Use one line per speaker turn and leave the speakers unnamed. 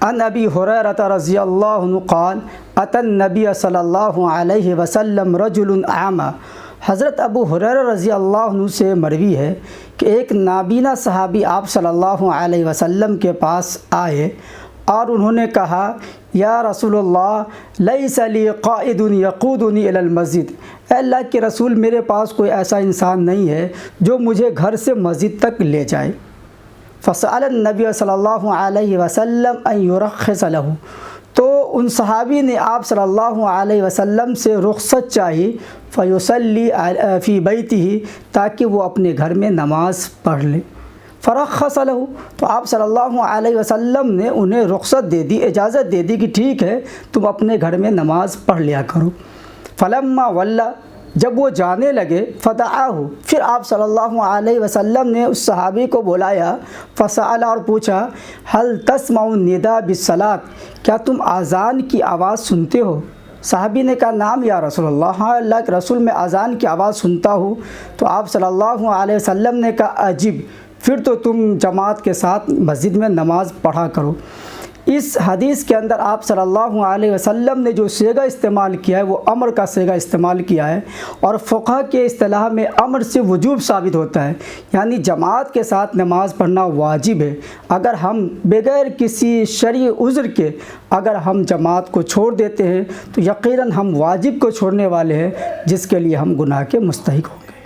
عن ابی ہریرہ رضی اللہ عنہ قال اتى النبی صلی اللہ علیہ وسلم رجل اعمى۔ حضرت ابو ہریرہ رضی اللہ عنہ سے مروی ہے کہ ایک نابینا صحابی آپ صلی اللہ علیہ وسلم کے پاس آئے اور انہوں نے کہا یا رسول اللہ لیس لی قائد یقودنی الی المسجد، اے اللہ کے رسول میرے پاس کوئی ایسا انسان نہیں ہے جو مجھے گھر سے مسجد تک لے جائے۔ فسأل النبی صلی اللہ علیہ وسلم ان یرخص لہ، تو ان صحابی نے آپ صلی اللہ علیہ وسلم سے رخصت چاہی فیصلی فی بیتہ، تاکہ وہ اپنے گھر میں نماز پڑھ لے۔ فرخص لہ، تو آپ صلی اللہ علیہ وسلم نے انہیں رخصت دے دی، اجازت دے دی کہ ٹھیک ہے تم اپنے گھر میں نماز پڑھ لیا کرو۔ فلما ولا، جب وہ جانے لگے، فدعاہ، پھر آپ صلی اللہ علیہ وسلم نے اس صحابی کو بلایا، فسأل، اور پوچھا هل تسمع النداء بالصلاۃ، کیا تم اذان کی آواز سنتے ہو؟ صحابی نے کہا نام یا رسول اللہ، ہاں اللہ کے رسول میں اذان کی آواز سنتا ہوں۔ تو آپ صلی اللہ علیہ وسلم نے کہا عجب، پھر تو تم جماعت کے ساتھ مسجد میں نماز پڑھا کرو۔ اس حدیث کے اندر آپ صلی اللہ علیہ وسلم نے جو صیغہ استعمال کیا ہے وہ امر کا صیغہ استعمال کیا ہے، اور فقہ کے اصطلاح میں امر سے وجوب ثابت ہوتا ہے، یعنی جماعت کے ساتھ نماز پڑھنا واجب ہے۔ اگر ہم بغیر کسی شرعی عذر کے اگر ہم جماعت کو چھوڑ دیتے ہیں تو یقیناً ہم واجب کو چھوڑنے والے ہیں، جس کے لیے ہم گناہ کے مستحق ہوں گے۔